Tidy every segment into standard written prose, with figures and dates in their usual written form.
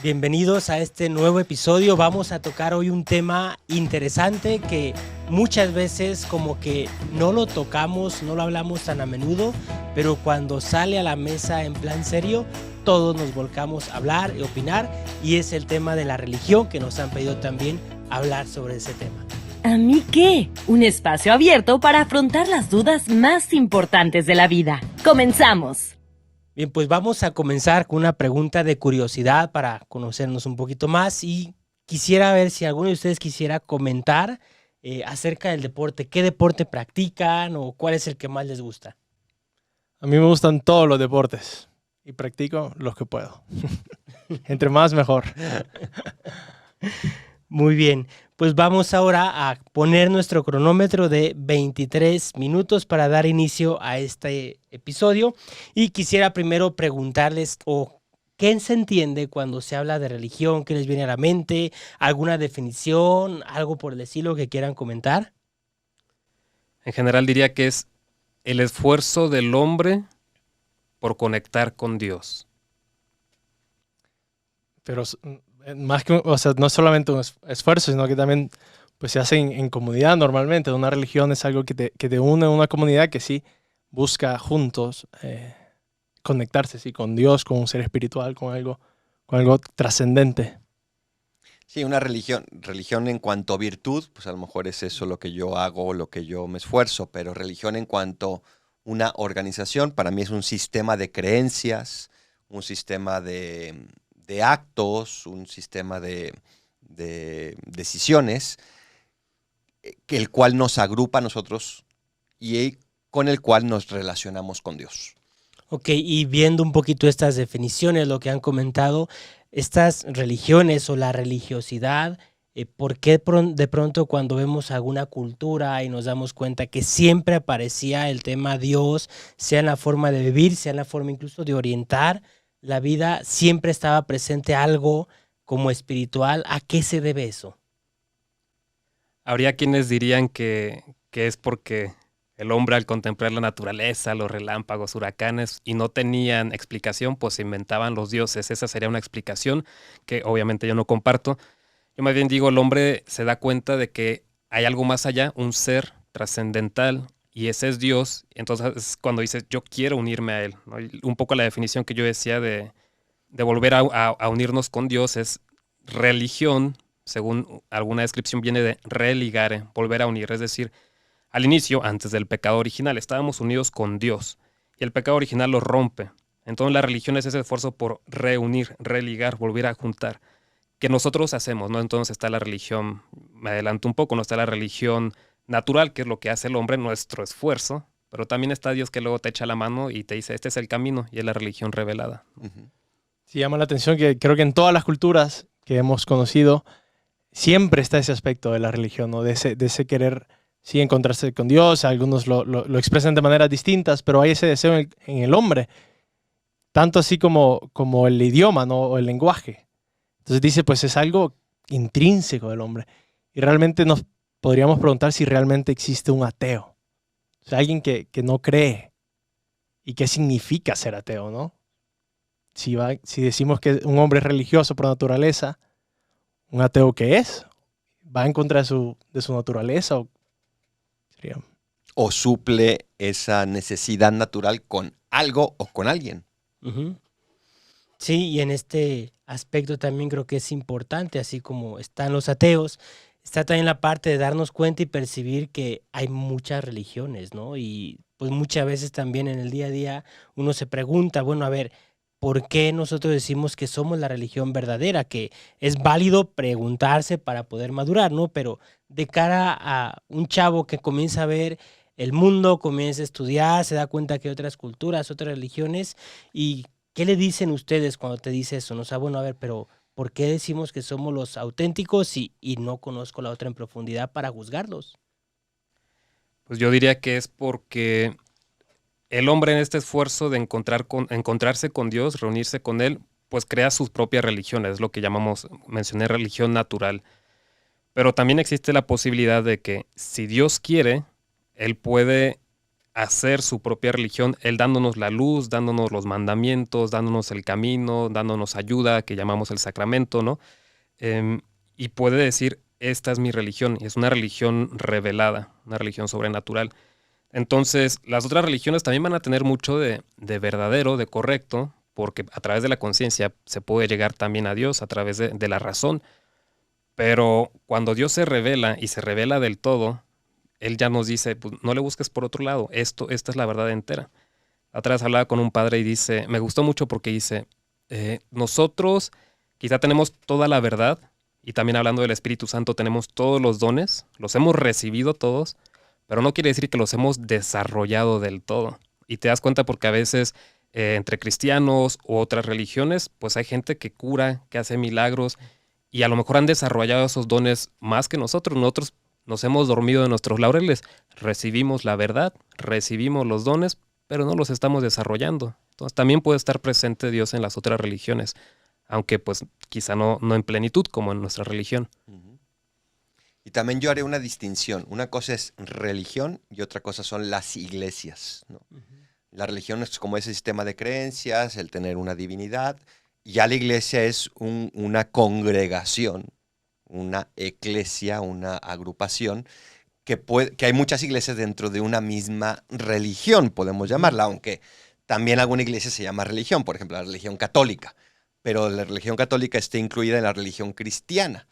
bienvenidos a este nuevo episodio. Vamos a tocar hoy un tema interesante que muchas veces como que no lo tocamos, no lo hablamos tan a menudo, pero cuando sale a la mesa en plan serio, todos nos volcamos a hablar y opinar, y es el tema de la religión, que nos han pedido también hablar sobre ese tema. ¿A mí qué? Un espacio abierto para afrontar las dudas más importantes de la vida. ¡Comenzamos! Bien, pues vamos a comenzar con una pregunta de curiosidad para conocernos un poquito más, y quisiera ver si alguno de ustedes quisiera comentar acerca del deporte. ¿Qué deporte practican o cuál es el que más les gusta? A mí me gustan todos los deportes y practico los que puedo. Entre más, mejor. Muy bien, pues vamos ahora a poner nuestro cronómetro de 23 minutos para dar inicio a este episodio. Y quisiera primero preguntarles, ¿qué se entiende cuando se habla de religión? ¿Qué les viene a la mente? ¿Alguna definición? ¿Algo por el estilo que quieran comentar? En general diría que es el esfuerzo del hombre por conectar con Dios. Pero más que, o sea, no solamente un esfuerzo, sino que también pues, se hace en comunidad normalmente. Una religión es algo que te une a una comunidad que sí busca juntos conectarse ¿sí? con Dios, con un ser espiritual, con algo trascendente. Sí, una religión en cuanto a virtud, pues a lo mejor es eso lo que yo hago, lo que yo me esfuerzo, pero religión en cuanto a una organización, para mí es un sistema de creencias, un sistema de actos, un sistema de decisiones, el cual nos agrupa a nosotros y con el cual nos relacionamos con Dios. Ok, y viendo un poquito estas definiciones, lo que han comentado, estas religiones o la religiosidad, ¿por qué de pronto cuando vemos alguna cultura y nos damos cuenta que siempre aparecía el tema Dios, sea en la forma de vivir, sea en la forma incluso de orientar la vida, siempre estaba presente algo como espiritual? ¿A qué se debe eso? Habría quienes dirían que es porque el hombre al contemplar la naturaleza, los relámpagos, huracanes, y no tenían explicación, pues se inventaban los dioses. Esa sería una explicación que obviamente yo no comparto. Yo más bien digo, el hombre se da cuenta de que hay algo más allá, un ser trascendental, y ese es Dios. Entonces es cuando dices, yo quiero unirme a Él, ¿no? Y un poco la definición que yo decía de volver a unirnos con Dios es religión, según alguna descripción viene de religare, volver a unir. Es decir, al inicio, antes del pecado original, estábamos unidos con Dios y el pecado original lo rompe. Entonces la religión es ese esfuerzo por reunir, religar, volver a juntar, que nosotros hacemos, ¿no? Entonces está la religión, me adelanto un poco, no está la religión natural, que es lo que hace el hombre, nuestro esfuerzo, pero también está Dios que luego te echa la mano y te dice, este es el camino, y es la religión revelada. Uh-huh. Sí, llama la atención que creo que en todas las culturas que hemos conocido siempre está ese aspecto de la religión, ¿no? De ese querer sí encontrarse con Dios. Algunos lo expresan de maneras distintas, pero hay ese deseo en el hombre, tanto así como el idioma, ¿no? O el lenguaje. Entonces dice, pues es algo intrínseco del hombre. Y realmente nos podríamos preguntar si realmente existe un ateo. O sea, alguien que no cree. ¿Y qué significa ser ateo, no? Si decimos que un hombre es religioso por naturaleza, ¿un ateo qué es? ¿Va en contra de su naturaleza? O suple esa necesidad natural con algo o con alguien. Uh-huh. Sí, y en este aspecto también creo que es importante, así como están los ateos, está también la parte de darnos cuenta y percibir que hay muchas religiones, ¿no? Y pues muchas veces también en el día a día uno se pregunta, bueno, a ver, ¿por qué nosotros decimos que somos la religión verdadera? Que es válido preguntarse para poder madurar, ¿no? Pero de cara a un chavo que comienza a ver el mundo, comienza a estudiar, se da cuenta que hay otras culturas, otras religiones, y ¿qué le dicen ustedes cuando te dice eso? No, o sea, bueno, a ver, pero ¿por qué decimos que somos los auténticos y no conozco la otra en profundidad para juzgarlos? Pues yo diría que es porque el hombre en este esfuerzo de encontrarse con Dios, reunirse con Él, pues crea sus propias religiones, es lo que mencioné religión natural. Pero también existe la posibilidad de que si Dios quiere, Él puede hacer su propia religión, Él dándonos la luz, dándonos los mandamientos, dándonos el camino, dándonos ayuda, que llamamos el sacramento, ¿no? Y puede decir, esta es mi religión, y es una religión revelada, una religión sobrenatural. Entonces, las otras religiones también van a tener mucho de verdadero, de correcto, porque a través de la conciencia se puede llegar también a Dios, a través de la razón. Pero cuando Dios se revela y se revela del todo, Él ya nos dice, pues, no le busques por otro lado, esta es la verdad entera. Otra vez hablaba con un padre y dice, me gustó mucho porque dice, nosotros quizá tenemos toda la verdad, y también hablando del Espíritu Santo tenemos todos los dones, los hemos recibido todos, pero no quiere decir que los hemos desarrollado del todo. Y te das cuenta porque a veces entre cristianos u otras religiones, pues hay gente que cura, que hace milagros, y a lo mejor han desarrollado esos dones más que nosotros. Nosotros nos hemos dormido de nuestros laureles, recibimos la verdad, recibimos los dones, pero no los estamos desarrollando. Entonces también puede estar presente Dios en las otras religiones, aunque pues quizá no en plenitud como en nuestra religión. Ujú. Y también yo haré una distinción. Una cosa es religión y otra cosa son las iglesias, ¿no? La religión es como ese sistema de creencias, el tener una divinidad. Ya la iglesia es una congregación, una eclesia, una agrupación, que hay muchas iglesias dentro de una misma religión, podemos llamarla, aunque también alguna iglesia se llama religión, por ejemplo, la religión católica. Pero la religión católica está incluida en la religión cristiana,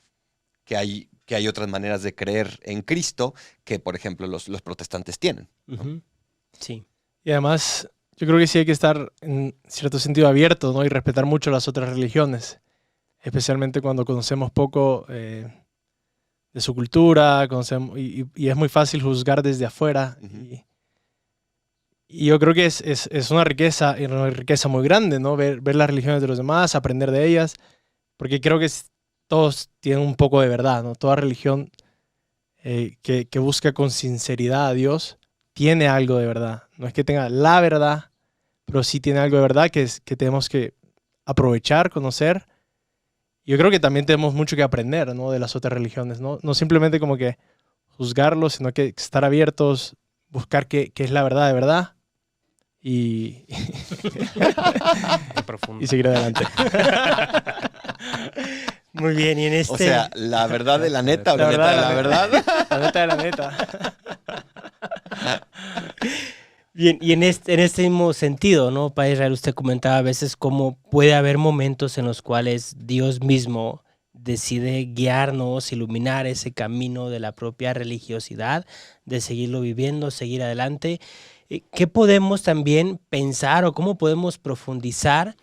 que hay otras maneras de creer en Cristo que, por ejemplo, los protestantes tienen, ¿no? Ujú. Sí. Y además, yo creo que sí hay que estar en cierto sentido abierto, ¿no? Y respetar mucho las otras religiones, especialmente cuando conocemos poco de su cultura, y es muy fácil juzgar desde afuera. Ujú. Y yo creo que es una riqueza muy grande, ¿no? Ver las religiones de los demás, aprender de ellas, porque creo que todos tienen un poco de verdad, ¿no? Toda religión que busca con sinceridad a Dios tiene algo de verdad. No es que tenga la verdad, pero sí tiene algo de verdad que tenemos que aprovechar, conocer. Yo creo que también tenemos mucho que aprender, ¿no? De las otras religiones, ¿no? No simplemente como que juzgarlos, sino que estar abiertos, buscar qué es la verdad de verdad y Qué profundo. y seguir adelante. Muy bien, y en O sea, la verdad de la neta o la neta de la verdad. La neta de la neta. Bien, y en este mismo sentido, ¿no? Padre Israel, usted comentaba a veces cómo puede haber momentos en los cuales Dios mismo decide guiarnos, iluminar ese camino de la propia religiosidad, de seguirlo viviendo, seguir adelante. ¿Qué podemos también pensar o cómo podemos profundizar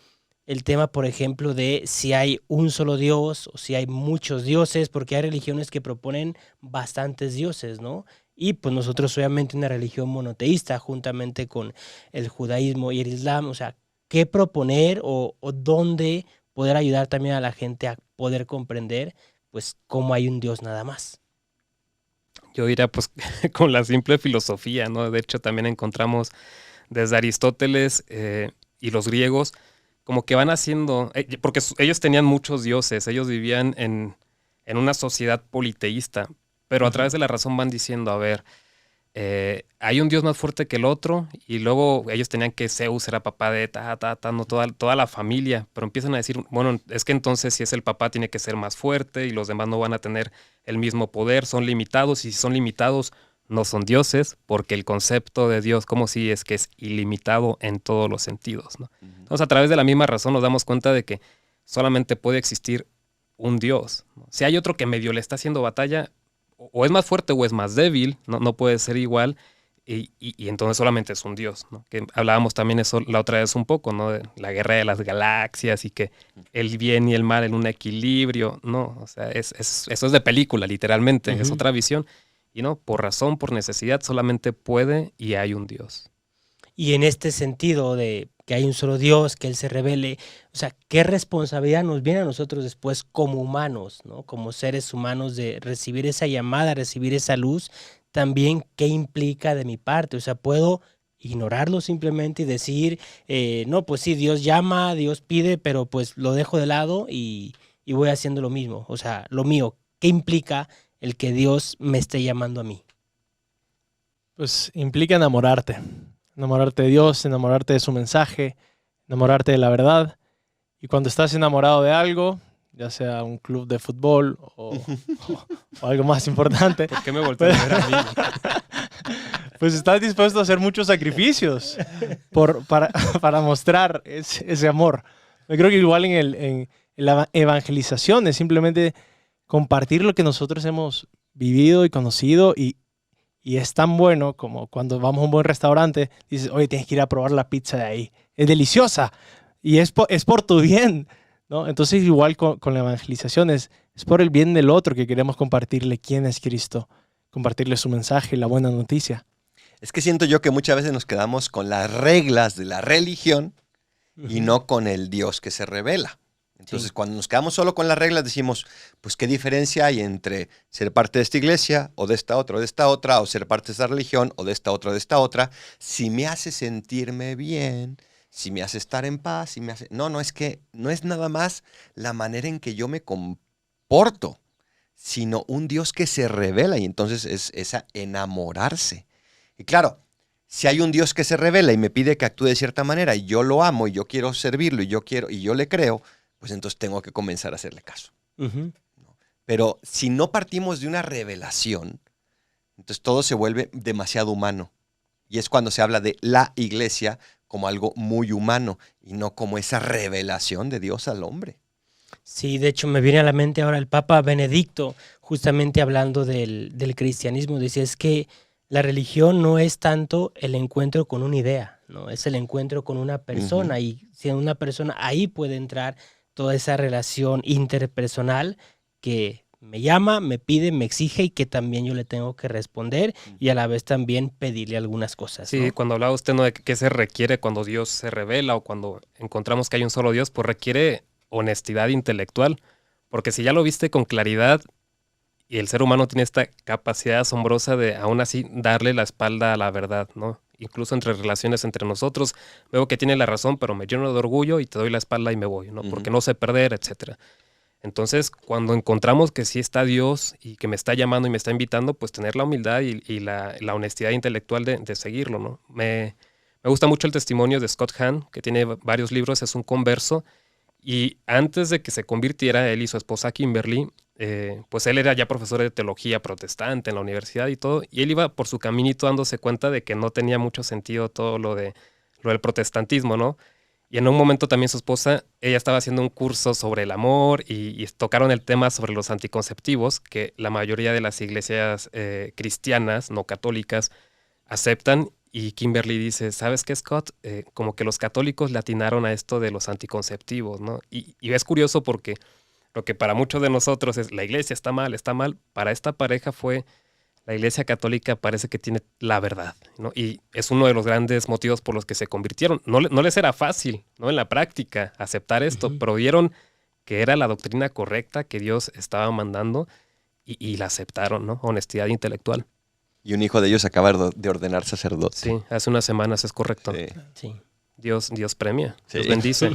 el tema, por ejemplo, de si hay un solo Dios o si hay muchos dioses? Porque hay religiones que proponen bastantes dioses, ¿no? Y pues nosotros obviamente una religión monoteísta juntamente con el judaísmo y el islam. O sea, ¿qué proponer o dónde poder ayudar también a la gente a poder comprender pues cómo hay un Dios nada más? Yo diría pues con la simple filosofía, ¿no? De hecho también encontramos desde Aristóteles y los griegos como que van haciendo, porque ellos tenían muchos dioses, ellos vivían en una sociedad politeísta, pero a través de la razón van diciendo, a ver, hay un dios más fuerte que el otro, y luego ellos tenían que Zeus era papá de no, toda la familia, pero empiezan a decir, bueno, es que entonces si es el papá tiene que ser más fuerte y los demás no van a tener el mismo poder, son limitados, y si son limitados no son dioses, porque el concepto de Dios como si es que es ilimitado en todos los sentidos, ¿no? Entonces a través de la misma razón nos damos cuenta de que solamente puede existir un Dios, ¿no? Si hay otro que medio le está haciendo batalla, o es más fuerte o es más débil, no puede ser igual, y entonces solamente es un Dios, ¿no? Que hablábamos también eso la otra vez un poco, ¿no? De la guerra de las galaxias y que el bien y el mal en un equilibrio, ¿no? O sea, eso es de película, literalmente, es otra visión. Y no, por razón, por necesidad, solamente puede y hay un Dios. Y en este sentido de que hay un solo Dios, que Él se revele, o sea, ¿qué responsabilidad nos viene a nosotros después como humanos, ¿no? Como seres humanos de recibir esa llamada, recibir esa luz? También, ¿qué implica de mi parte? O sea, ¿puedo ignorarlo simplemente y decir, no, pues sí, Dios llama, Dios pide, pero pues lo dejo de lado y voy haciendo lo mismo? O sea, lo mío, ¿qué implica el que Dios me esté llamando a mí? Pues implica enamorarte. Enamorarte de Dios, enamorarte de su mensaje, enamorarte de la verdad. Y cuando estás enamorado de algo, ya sea un club de fútbol o algo más importante, ¿Por qué me volteas a ver a mí? pues estás dispuesto a hacer muchos sacrificios para mostrar ese amor. Yo creo que igual en la evangelización es simplemente compartir lo que nosotros hemos vivido y conocido, y es tan bueno como cuando vamos a un buen restaurante, dices, oye, tienes que ir a probar la pizza de ahí. Es deliciosa y es por tu bien, ¿no? Entonces igual con la evangelización es por el bien del otro que queremos compartirle quién es Cristo, compartirle su mensaje, la buena noticia. Es que siento yo que muchas veces nos quedamos con las reglas de la religión y no con el Dios que se revela. Entonces, Sí. cuando nos quedamos solo con las reglas, decimos, pues, ¿qué diferencia hay entre ser parte de esta iglesia o de esta otra, o ser parte de esta religión o de esta otra? Si me hace sentirme bien, si me hace estar en paz, si me hace... No, es que no es nada más la manera en que yo me comporto, sino un Dios que se revela, y entonces es a enamorarse. Y claro, si hay un Dios que se revela y me pide que actúe de cierta manera, y yo lo amo, y yo quiero servirlo, y yo le creo, pues entonces tengo que comenzar a hacerle caso. Ujú. Pero si no partimos de una revelación, entonces todo se vuelve demasiado humano. Y es cuando se habla de la iglesia como algo muy humano y no como esa revelación de Dios al hombre. Sí, de hecho me viene a la mente ahora el Papa Benedicto, justamente hablando del cristianismo. Decía, es que la religión no es tanto el encuentro con una idea, ¿no? Es el encuentro con una persona, y si en una persona ahí puede entrar toda esa relación interpersonal que me llama, me pide, me exige, y que también yo le tengo que responder y a la vez también pedirle algunas cosas, Sí, ¿no? cuando hablaba usted, ¿no?, de qué se requiere cuando Dios se revela o cuando encontramos que hay un solo Dios, pues requiere honestidad intelectual, porque si ya lo viste con claridad y el ser humano tiene esta capacidad asombrosa de aún así darle la espalda a la verdad, ¿no? Incluso entre relaciones entre nosotros, veo que tiene la razón, pero me lleno de orgullo y te doy la espalda y me voy, ¿no? Porque no sé perder, etcétera. Entonces, cuando encontramos que sí está Dios y que me está llamando y me está invitando, pues tener la humildad y la honestidad intelectual de seguirlo, ¿no? Me gusta mucho el testimonio de Scott Hahn, que tiene varios libros, es un converso, y antes de que se convirtiera, él y su esposa Kimberly, pues él era ya profesor de teología protestante en la universidad y todo, y él iba por su caminito dándose cuenta de que no tenía mucho sentido todo lo del protestantismo, ¿no? Y en un momento también su esposa, ella estaba haciendo un curso sobre el amor y tocaron el tema sobre los anticonceptivos, que la mayoría de las iglesias cristianas, no católicas, aceptan. Y Kimberly dice, ¿sabes qué, Scott? Como que los católicos le atinaron a esto de los anticonceptivos, ¿no? Y es curioso porque lo que para muchos de nosotros es la iglesia está mal, para esta pareja fue la iglesia católica parece que tiene la verdad, ¿no? Y es uno de los grandes motivos por los que se convirtieron. No les era fácil, ¿no?, en la práctica aceptar esto, pero vieron que era la doctrina correcta que Dios estaba mandando y la aceptaron, ¿no? Honestidad intelectual. Y un hijo de ellos acaba de ordenar sacerdote. Sí, hace unas semanas, es correcto. Sí. Sí. Dios premia, Sí. Dios bendice.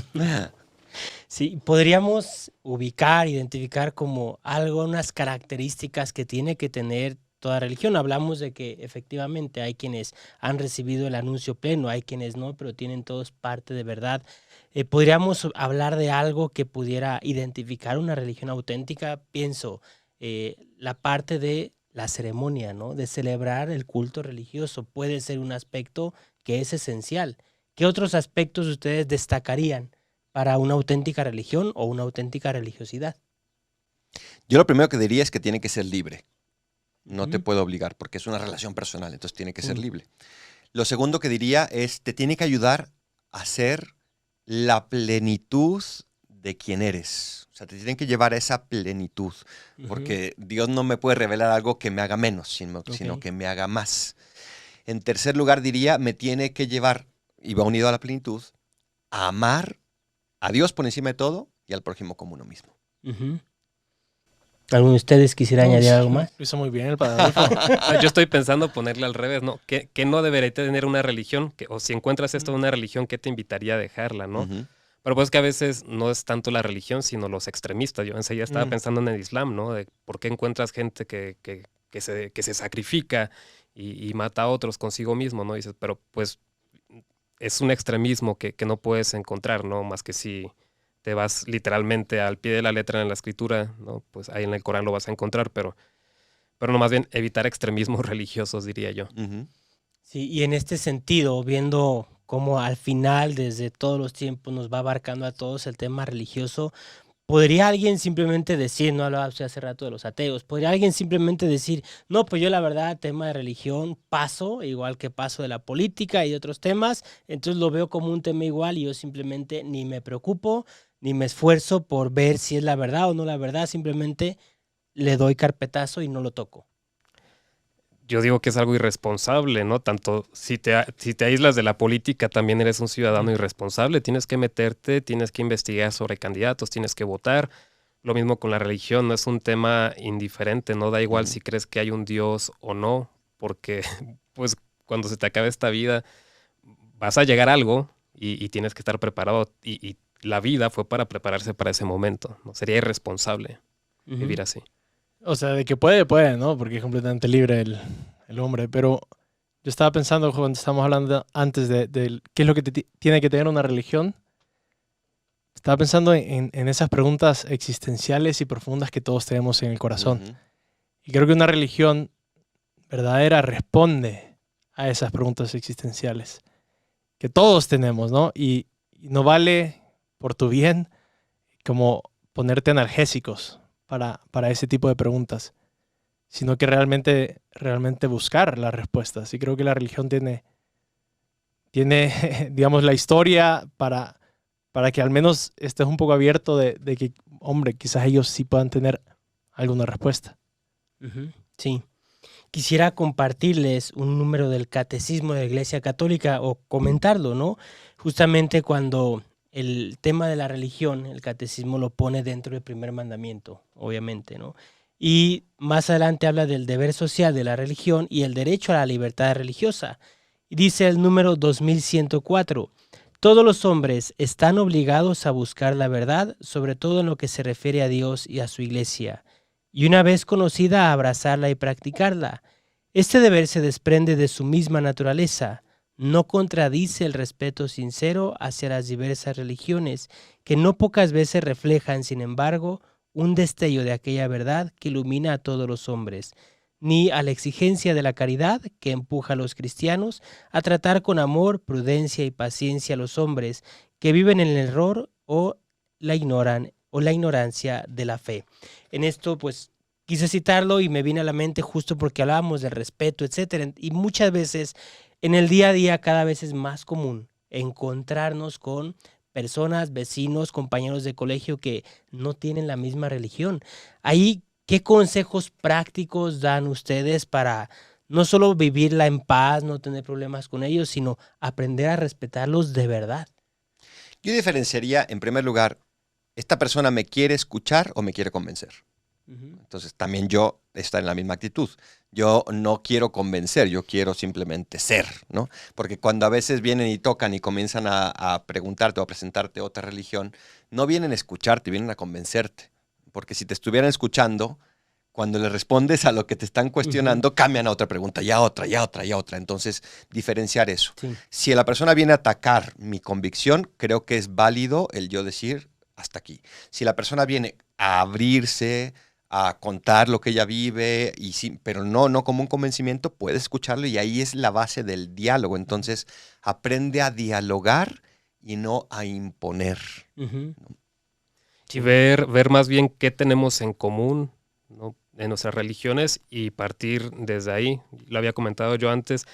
Sí, podríamos ubicar, identificar como algo, unas características que tiene que tener toda religión. Hablamos de que efectivamente hay quienes han recibido el anuncio pleno, hay quienes no, pero tienen todos parte de verdad. ¿Podríamos hablar de algo que pudiera identificar una religión auténtica? Pienso, la parte de la ceremonia, ¿no? De celebrar el culto religioso puede ser un aspecto que es esencial. ¿Qué otros aspectos ustedes destacarían para una auténtica religión o una auténtica religiosidad? Yo lo primero que diría es que tiene que ser libre. No te Ujú. puedo obligar porque es una relación personal, entonces tiene que ser Mm. libre. Lo segundo que diría es, te tiene que ayudar a ser la plenitud de quien eres. O sea, te tienen que llevar a esa plenitud, porque Dios no me puede revelar algo que me haga menos, sino Ok. que me haga más. En tercer lugar diría, me tiene que llevar, y va unido a la plenitud, a amar a Dios por encima de todo y al prójimo como uno mismo. Ujú. ¿Alguno de ustedes quisiera añadir algo más? Lo hizo muy bien el Padre Adolfo. Yo estoy pensando ponerle al revés, ¿no? ¿Qué no debería tener una religión? O si encuentras esto en una religión, ¿qué te invitaría a dejarla, no? Ujú. Pero pues que a veces no es tanto la religión, sino los extremistas. Yo enseguida estaba pensando en el Islam, ¿no? De por qué encuentras gente que se sacrifica y mata a otros consigo mismo, ¿no? Dices, pero pues es un extremismo que no puedes encontrar, ¿no? Más que si te vas literalmente al pie de la letra en la escritura, ¿no? Pues ahí en el Corán lo vas a encontrar, pero no, más bien evitar extremismos religiosos, diría yo. Ujú. Sí, y en este sentido, viendo cómo al final, desde todos los tiempos, nos va abarcando a todos el tema religioso, ¿podría alguien simplemente decir, no hablaba usted hace rato de los ateos, podría alguien simplemente decir, no, pues yo la verdad, tema de religión, paso, igual que paso de la política y de otros temas, entonces lo veo como un tema igual y yo simplemente ni me preocupo, ni me esfuerzo por ver si es la verdad o no la verdad, simplemente le doy carpetazo y no lo toco? Yo digo que es algo irresponsable, ¿no? Tanto si te aíslas de la política, también eres un ciudadano irresponsable. Tienes que meterte, tienes que investigar sobre candidatos, tienes que votar. Lo mismo con la religión, no es un tema indiferente, no da igual Ujú. si crees que hay un Dios o no, porque pues cuando se te acabe esta vida vas a llegar a algo y tienes que estar preparado y la vida fue para prepararse para ese momento, ¿no? Sería irresponsable vivir así. O sea, de que puede, ¿no? Porque es completamente libre el hombre. Pero yo estaba pensando cuando estábamos hablando antes de qué es lo que tiene que tener una religión. Estaba pensando en esas preguntas existenciales y profundas que todos tenemos en el corazón. Ujú. Y creo que una religión verdadera responde a esas preguntas existenciales que todos tenemos, ¿no? Y no vale por tu bien como ponerte analgésicos para ese tipo de preguntas, sino que realmente buscar las respuestas. Y creo que la religión tiene digamos, la historia para que al menos estés un poco abierto de que, hombre, quizás ellos sí puedan tener alguna respuesta. Ujú, sí. Quisiera compartirles un número del Catecismo de la Iglesia Católica o comentarlo, ¿no? Justamente cuando el tema de la religión, el Catecismo lo pone dentro del primer mandamiento, obviamente, ¿no? Y más adelante habla del deber social de la religión y el derecho a la libertad religiosa. Y dice el número 2104, todos los hombres están obligados a buscar la verdad, sobre todo en lo que se refiere a Dios y a su Iglesia, y una vez conocida a abrazarla y practicarla. Este deber se desprende de su misma naturaleza, no contradice el respeto sincero hacia las diversas religiones, que no pocas veces reflejan, sin embargo, un destello de aquella verdad que ilumina a todos los hombres, ni a la exigencia de la caridad que empuja a los cristianos a tratar con amor, prudencia y paciencia a los hombres que viven en el error o la ignorancia de la fe. En esto, pues, quise citarlo y me vino a la mente justo porque hablábamos del respeto, etcétera. Y muchas veces en el día a día cada vez es más común encontrarnos con personas, vecinos, compañeros de colegio que no tienen la misma religión. Ahí, ¿qué consejos prácticos dan ustedes para no solo vivirla en paz, no tener problemas con ellos, sino aprender a respetarlos de verdad? Yo diferenciaría, en primer lugar, ¿esta persona me quiere escuchar o me quiere convencer? Entonces también yo estoy en la misma actitud. Yo no quiero convencer, yo quiero simplemente ser, ¿no? Porque cuando a veces vienen y tocan y comienzan a preguntarte o a presentarte otra religión, no vienen a escucharte, vienen a convencerte. Porque si te estuvieran escuchando, cuando le respondes a lo que te están cuestionando, cambian a otra pregunta, ya otra, ya otra, ya otra. Entonces, diferenciar eso. Sí. Si la persona viene a atacar mi convicción, creo que es válido el yo decir hasta aquí. Si la persona viene a abrirse, a contar lo que ella vive, y sí, pero no como un convencimiento, puedes escucharlo y ahí es la base del diálogo. Entonces, aprende a dialogar y no a imponer. Ujú. Y ver más bien qué tenemos en común, ¿no? En nuestras religiones y partir desde ahí. Lo había comentado yo antes,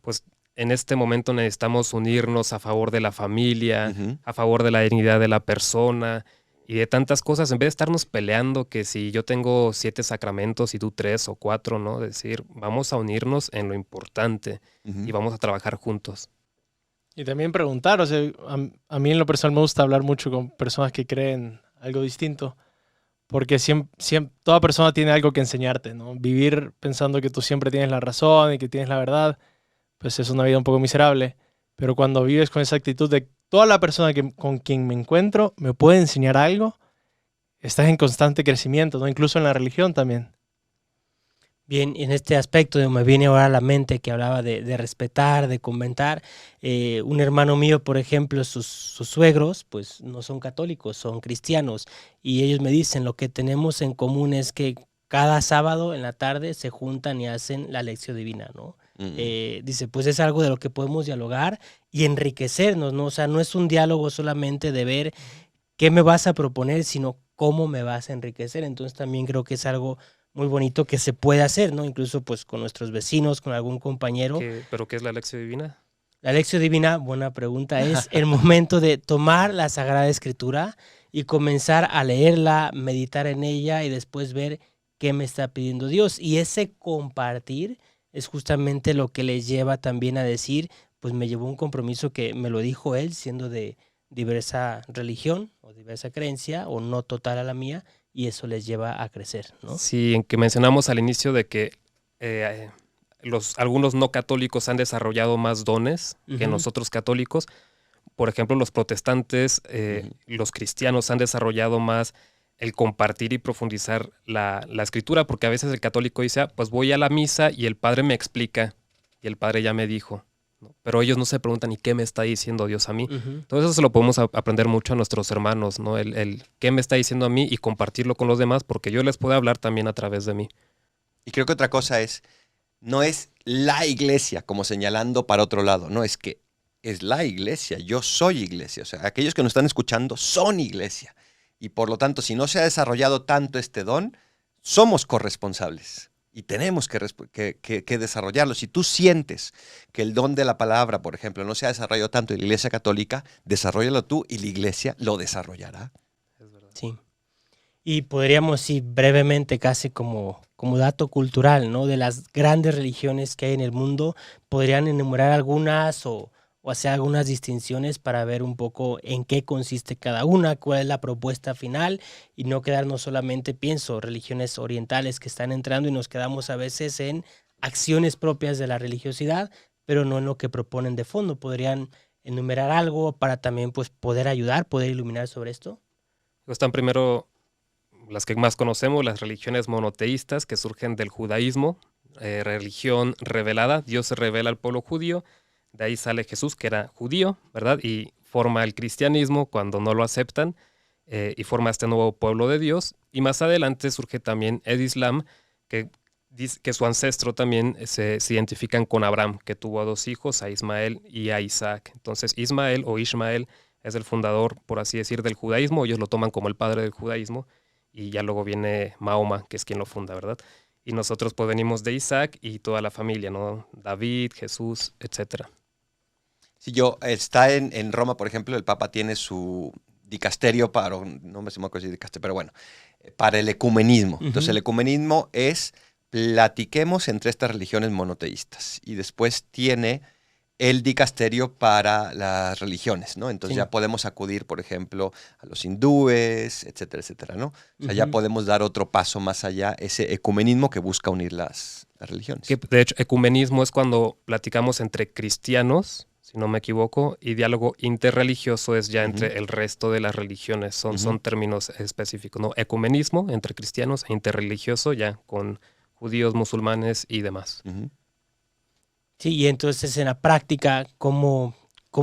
pues en este momento necesitamos unirnos a favor de la familia, Ujú. a favor de la dignidad de la persona y de tantas cosas, en vez de estarnos peleando que si yo tengo 7 sacramentos y tú 3 o 4, ¿no? Decir, vamos a unirnos en lo importante Ujú. y vamos a trabajar juntos. Y también preguntar, o sea, a mí en lo personal me gusta hablar mucho con personas que creen algo distinto, porque toda persona tiene algo que enseñarte, ¿no? Vivir pensando que tú siempre tienes la razón y que tienes la verdad, pues es una vida un poco miserable, pero cuando vives con esa actitud de toda la persona con quien me encuentro me puede enseñar algo, estás en constante crecimiento, ¿no? Incluso en la religión también. Bien, en este aspecto me viene ahora a la mente que hablaba de respetar, de comentar. Un hermano mío, por ejemplo, sus suegros, pues no son católicos, son cristianos. Y ellos me dicen, lo que tenemos en común es que cada sábado en la tarde se juntan y hacen la lección divina, ¿no? Dice, pues es algo de lo que podemos dialogar y enriquecernos, ¿no? O sea, no es un diálogo solamente de ver qué me vas a proponer, sino cómo me vas a enriquecer. Entonces también creo que es algo muy bonito que se puede hacer, ¿no? Incluso pues con nuestros vecinos, con algún compañero. ¿Pero qué es la lección divina? La lección divina, buena pregunta, es el momento de tomar la Sagrada Escritura y comenzar a leerla, meditar en ella y después ver qué me está pidiendo Dios. Y ese compartir es justamente lo que les lleva también a decir, pues me llevó un compromiso que me lo dijo él, siendo de diversa religión o diversa creencia o no total a la mía, y eso les lleva a crecer, ¿no? Sí, en que mencionamos al inicio de que algunos no católicos han desarrollado más dones que nosotros católicos. Por ejemplo, los protestantes, los cristianos han desarrollado más el compartir y profundizar la escritura, porque a veces el católico dice, pues voy a la misa y el padre me explica, y el padre ya me dijo, ¿no? Pero ellos no se preguntan, ¿y qué me está diciendo Dios a mí? Entonces eso se lo podemos aprender mucho a nuestros hermanos, ¿no? El qué me está diciendo a mí y compartirlo con los demás, porque yo les puedo hablar también a través de mí. Y creo que otra cosa no es la iglesia, como señalando para otro lado, no, es que es la iglesia, yo soy iglesia, o sea, aquellos que nos están escuchando son iglesia. Y por lo tanto, si no se ha desarrollado tanto este don, somos corresponsables y tenemos que desarrollarlo. Si tú sientes que el don de la palabra, por ejemplo, no se ha desarrollado tanto en la Iglesia Católica, desarróllalo tú y la Iglesia lo desarrollará. Es verdad. Sí. Y podríamos, sí, brevemente, casi como dato cultural, ¿no? De las grandes religiones que hay en el mundo, podrían enumerar algunas o hacer algunas distinciones para ver un poco en qué consiste cada una, cuál es la propuesta final y no quedarnos solamente, pienso, religiones orientales que están entrando y nos quedamos a veces en acciones propias de la religiosidad, pero no en lo que proponen de fondo. ¿Podrían enumerar algo para también pues, poder ayudar, poder iluminar sobre esto? Están primero las que más conocemos, las religiones monoteístas que surgen del judaísmo, religión revelada, Dios se revela al pueblo judío. De ahí sale Jesús, que era judío, ¿verdad? Y forma el cristianismo cuando no lo aceptan y forma este nuevo pueblo de Dios. Y más adelante surge también el Islam, que dice que su ancestro también se identifican con Abraham, que tuvo a 2 hijos, a Ismael y a Isaac. Entonces Ismael o Ishmael es el fundador, por así decir, del judaísmo. Ellos lo toman como el padre del judaísmo. Y ya luego viene Mahoma, que es quien lo funda, ¿verdad? Y nosotros pues venimos de Isaac y toda la familia, ¿no? David, Jesús, etcétera. Si está en Roma, por ejemplo, el Papa tiene su dicasterio no me sé cómo decir dicasterio, pero bueno, para el ecumenismo. Entonces el ecumenismo es platiquemos entre estas religiones monoteístas y después tiene el dicasterio para las religiones, ¿no? Entonces ya podemos acudir, por ejemplo, a los hindúes, etcétera, etcétera, ¿no? O sea, ya podemos dar otro paso más allá, ese ecumenismo que busca unir las religiones. Que, de hecho, ecumenismo es cuando platicamos entre cristianos, si no me equivoco, y diálogo interreligioso es ya entre el resto de las religiones. Son términos específicos, ¿no? Ecumenismo entre cristianos e interreligioso ya con judíos, musulmanes y demás. Sí, y entonces en la práctica, ¿cómo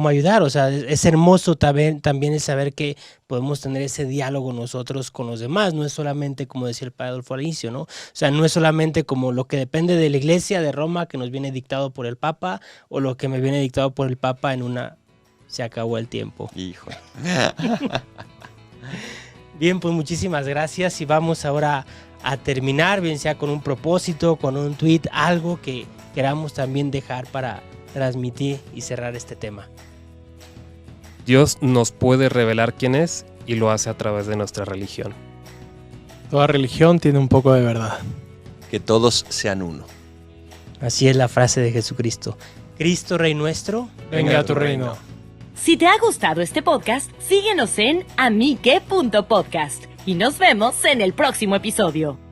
ayudar? O sea, es hermoso también el saber que podemos tener ese diálogo nosotros con los demás. No es solamente, como decía el padre Adolfo al inicio, ¿no? O sea, no es solamente como lo que depende de la Iglesia de Roma, que nos viene dictado por el Papa, o lo que me viene dictado por el Papa se acabó el tiempo. Hijo. Bien, pues muchísimas gracias y vamos ahora a terminar, bien sea con un propósito, con un tweet, algo que queramos también dejar para transmitir y cerrar este tema. Dios nos puede revelar quién es y lo hace a través de nuestra religión. Toda religión tiene un poco de verdad. Que todos sean uno. Así es la frase de Jesucristo. Cristo, Rey nuestro, Venga a tu reino. Si te ha gustado este podcast, síguenos en amique.podcast y nos vemos en el próximo episodio.